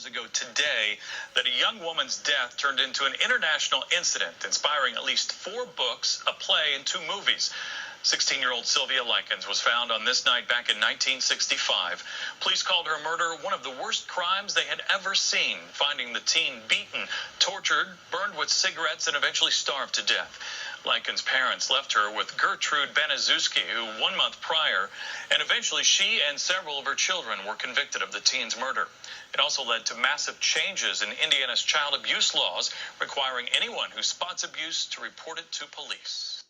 years ago today that a young woman's death turned into an international incident, inspiring at least 4 books, a play, and 2 movies. 16-year-old Sylvia Likens was found on this night back in 1965. Police called her murder one of the worst crimes they had ever seen, finding the teen beaten, tortured, burned with cigarettes, and eventually starved to death. Likens' parents left her with Gertrude Benezuski, who 1 month prior, and eventually she and several of her children were convicted of the teen's murder. It also led to massive changes in Indiana's child abuse laws, requiring anyone who spots abuse to report it to police.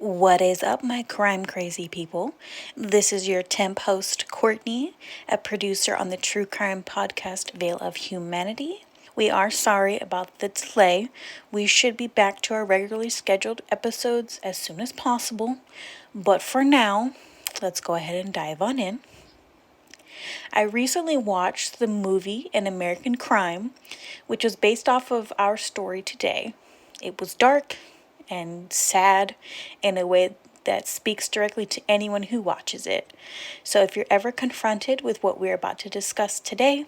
What is up, my crime crazy people? This is your temp host, Courtney, a producer on the true crime podcast Veil of Humanity. We are sorry about the delay. We should be back to our regularly scheduled episodes as soon as possible. But for now, let's go ahead and dive on in. I recently watched the movie An American Crime, which was based off of our story today. It was dark and sad in a way that speaks directly to anyone who watches it. So if you're ever confronted with what we're about to discuss today,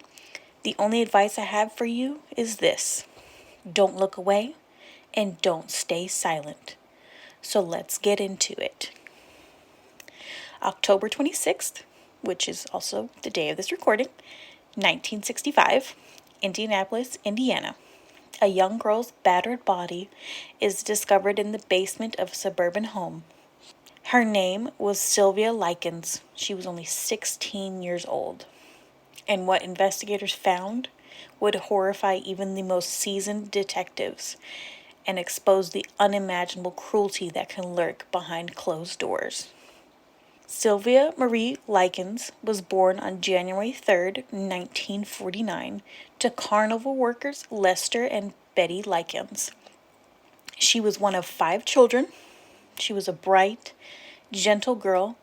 the only advice I have for you is this: don't look away and don't stay silent. So let's get into it. October 26th, which is also the day of this recording, 1965, Indianapolis, Indiana. A young girl's battered body is discovered in the basement of a suburban home. Her name was Sylvia Likens. She was only 16 years old. And what investigators found would horrify even the most seasoned detectives and expose the unimaginable cruelty that can lurk behind closed doors. Sylvia Marie Likens was born on January 3rd, 1949, to carnival workers Lester and Betty Likens. She was one of 5 children. She was a bright, gentle girl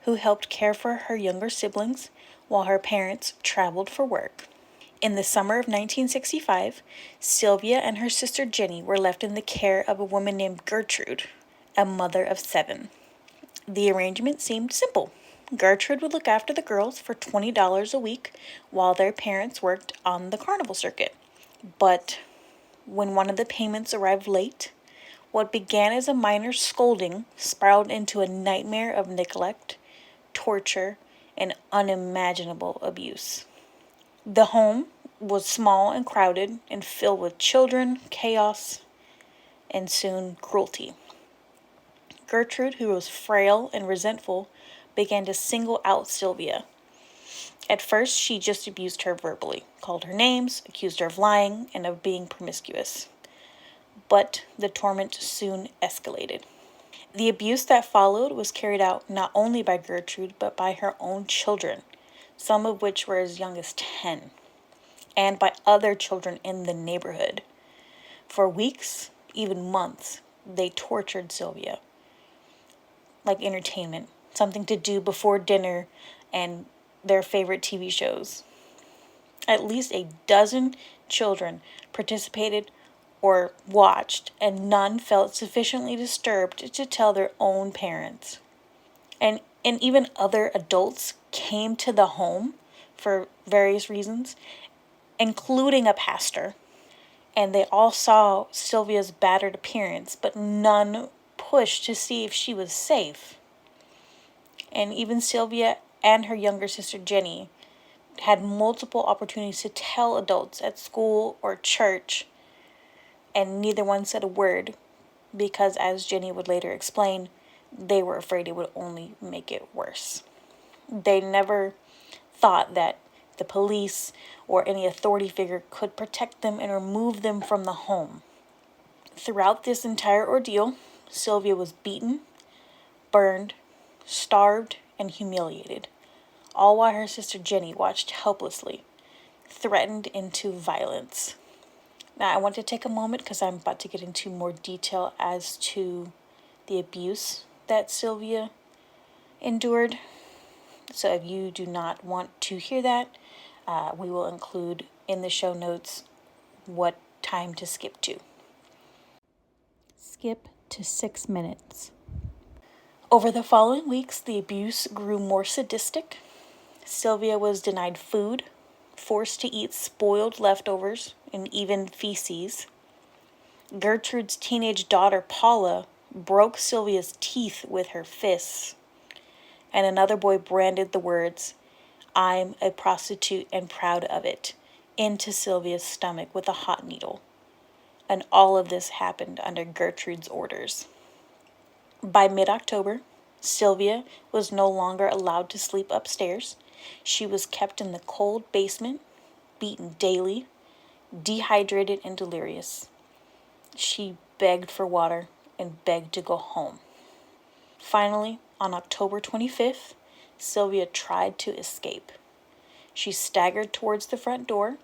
who helped care for her younger siblings while her parents traveled for work. In the summer of 1965, Sylvia and her sister Jenny were left in the care of a woman named Gertrude, a mother of 7. The arrangement seemed simple. Gertrude would look after the girls for $20 a week while their parents worked on the carnival circuit. But when one of the payments arrived late, what began as a minor scolding spiraled into a nightmare of neglect, torture, and unimaginable abuse. The home was small and crowded and filled with children, chaos, and soon cruelty. Gertrude, who was frail and resentful, began to single out Sylvia. At first, she just abused her verbally, called her names, accused her of lying, and of being promiscuous. But the torment soon escalated. The abuse that followed was carried out not only by Gertrude, but by her own children, some of which were as young as 10, and by other children in the neighborhood. For weeks, even months, they tortured Sylvia. Like entertainment, something to do before dinner and their favorite TV shows. At least a dozen children participated or watched, and none felt sufficiently disturbed to tell their own parents. And even other adults came to the home for various reasons, including a pastor. And they all saw Sylvia's battered appearance, but none pushed to see if she was safe. And even Sylvia and her younger sister Jenny had multiple opportunities to tell adults at school or church, and neither one said a word because, as Jenny would later explain, they were afraid it would only make it worse. They never thought that the police or any authority figure could protect them and remove them from the home. Throughout this entire ordeal, Sylvia was beaten, burned, starved, and humiliated, all while her sister Jenny watched helplessly, threatened into violence. Now, I want to take a moment because I'm about to get into more detail as to the abuse that Sylvia endured. So if you do not want to hear that, we will include in the show notes what time to skip to. Skip to 6 minutes. Over the following weeks, the abuse grew more sadistic. Sylvia was denied food, forced to eat spoiled leftovers and even feces. Gertrude's teenage daughter, Paula, broke Sylvia's teeth with her fists. And another boy branded the words, "I'm a prostitute and proud of it," into Sylvia's stomach with a hot needle. And all of this happened under Gertrude's orders. By mid-October, Sylvia was no longer allowed to sleep upstairs. She was kept in the cold basement, beaten daily, dehydrated and delirious. She begged for water and begged to go home. Finally, on October 25th, Sylvia tried to escape. She staggered towards the front door,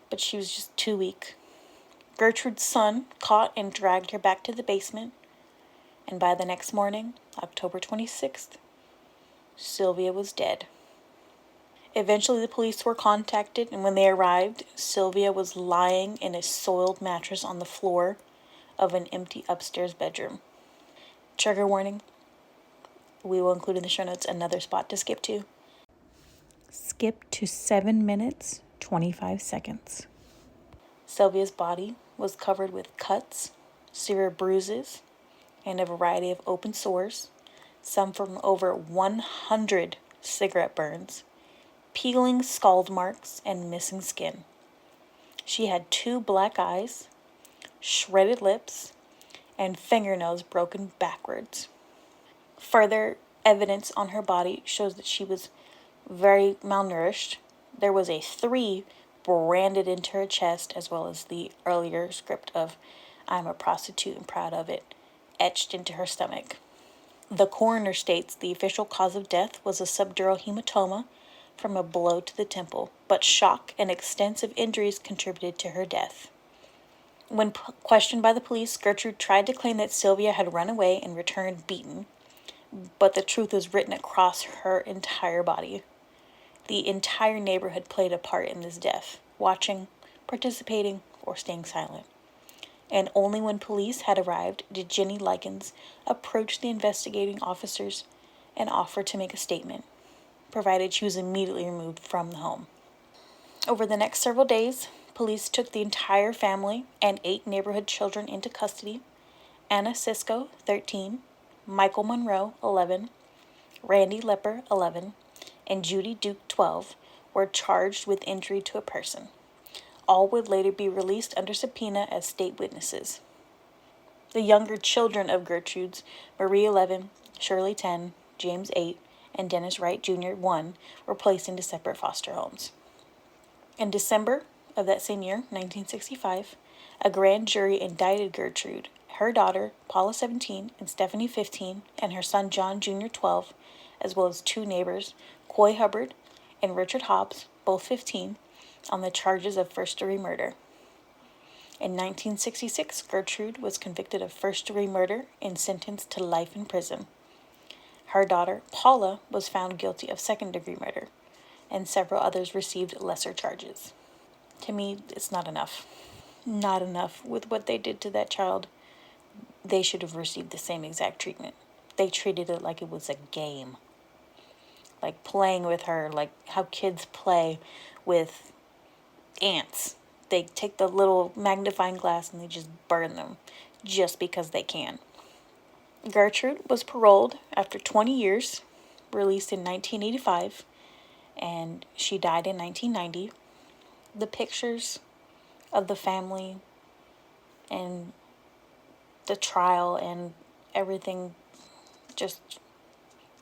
but she was just too weak. Gertrude's son caught and dragged her back to the basement, and by the next morning, October 26th, Sylvia was dead. Eventually, the police were contacted, and when they arrived, Sylvia was lying in a soiled mattress on the floor of an empty upstairs bedroom. Trigger warning. We will include in the show notes another spot to skip to. Skip to 7 minutes, 25 seconds. Sylvia's body was covered with cuts, severe bruises, and a variety of open sores, some from over 100 cigarette burns, peeling scald marks, and missing skin. She had 2 black eyes, shredded lips, and fingernails broken backwards. Further evidence on her body shows that she was very malnourished. There was a 3 branded into her chest, as well as the earlier script of "I'm a prostitute and proud of it" etched into her stomach. The coroner states the official cause of death was a subdural hematoma from a blow to the temple, but shock and extensive injuries contributed to her death. When questioned by the police, Gertrude tried to claim that Sylvia had run away and returned beaten, but the truth was written across her entire body. The entire neighborhood played a part in this death, watching, participating, or staying silent. And only when police had arrived did Jenny Likens approach the investigating officers and offer to make a statement, provided she was immediately removed from the home. Over the next several days, police took the entire family and 8 neighborhood children into custody. Anna Cisco, 13, Michael Monroe, 11, Randy Lepper, 11, and Judy Duke, 12, were charged with injury to a person. All would later be released under subpoena as state witnesses. The younger children of Gertrude's, Marie, 11, Shirley, 10, James, 8, and Dennis Wright Jr., 1, were placed into separate foster homes. In December of that same year, 1965, a grand jury indicted Gertrude, her daughter, Paula, 17, and Stephanie, 15, and her son, John Jr., 12, as well as 2 neighbors, Coy Hubbard and Richard Hobbs, both 15, on the charges of first-degree murder. In 1966, Gertrude was convicted of first-degree murder and sentenced to life in prison. Her daughter, Paula, was found guilty of second-degree murder, and several others received lesser charges. To me, it's not enough. Not enough. With what they did to that child, they should have received the same exact treatment. They treated it like it was a game. Like playing with her, like how kids play with ants. They take the little magnifying glass and they just burn them just because they can. Gertrude was paroled after 20 years, released in 1985, and she died in 1990. The pictures of the family and the trial and everything just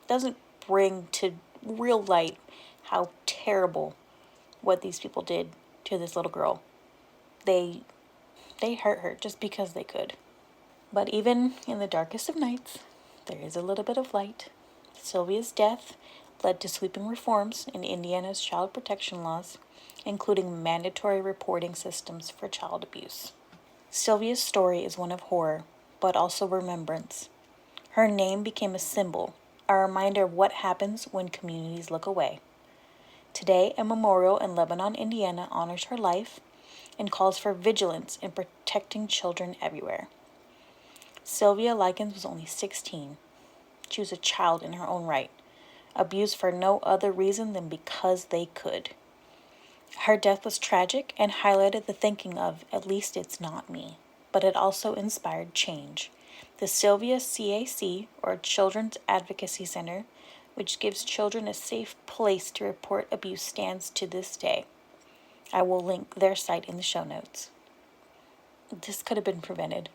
doesn't bring to real light how terrible what these people did to this little girl. They hurt her just because they could. But even in the darkest of nights, there is a little bit of light. Sylvia's death led to sweeping reforms in Indiana's child protection laws, including mandatory reporting systems for child abuse. Sylvia's story is one of horror, but also remembrance. Her name became a symbol, a reminder of what happens when communities look away. Today, a memorial in Lebanon, Indiana honors her life and calls for vigilance in protecting children everywhere. Sylvia Likens was only 16. She was a child in her own right, abused for no other reason than because they could. Her death was tragic and highlighted the thinking of, at least it's not me, but it also inspired change. The Sylvia CAC, or Children's Advocacy Center, which gives children a safe place to report abuse, stands to this day. I will link their site in the show notes. This could have been prevented.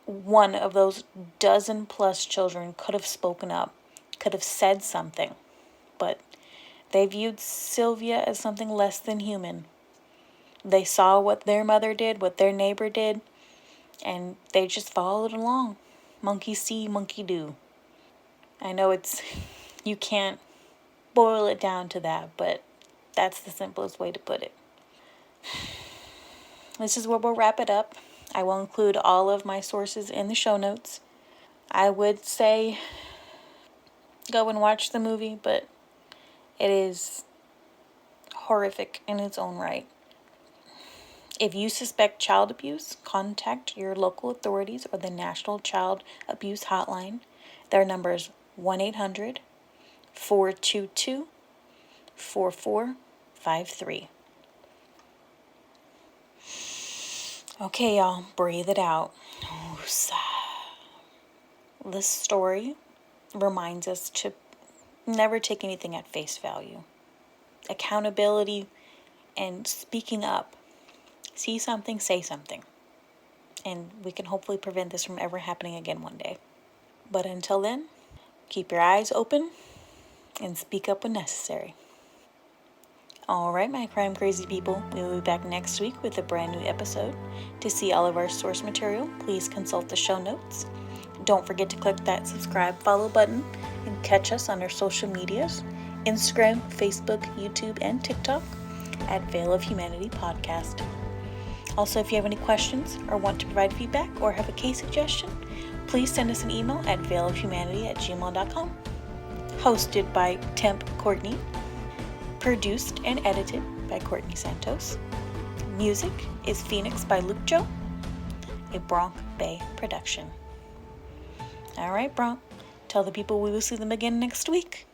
One of those dozen plus children could have spoken up, could have said something, but they viewed Sylvia as something less than human. They saw what their mother did, what their neighbor did, and they just followed along. Monkey see, monkey do. I know you can't boil it down to that, but that's the simplest way to put it. This is where we'll wrap it up. I will include all of my sources in the show notes. I would say go and watch the movie, but it is horrific in its own right. If you suspect child abuse, contact your local authorities or the National Child Abuse Hotline. Their number is 1-800-422-4453. Okay, y'all, breathe it out. This story reminds us to never take anything at face value. Accountability and speaking up. See something, say something. And we can hopefully prevent this from ever happening again one day. But until then, keep your eyes open and speak up when necessary. All right, my crime crazy people, we will be back next week with a brand new episode. To see all of our source material, please consult the show notes. Don't forget to click that subscribe, follow button, and catch us on our social medias, Instagram, Facebook, YouTube, and TikTok at Veil of Humanity Podcast. Also, if you have any questions or want to provide feedback or have a case suggestion, please send us an email at veilofhumanity@gmail.com. Hosted by Temp Courtney. Produced and edited by Courtney Santos. Music is Phoenix by Luke Joe, a Bronx Bay production. All right, Bronx, tell the people we will see them again next week.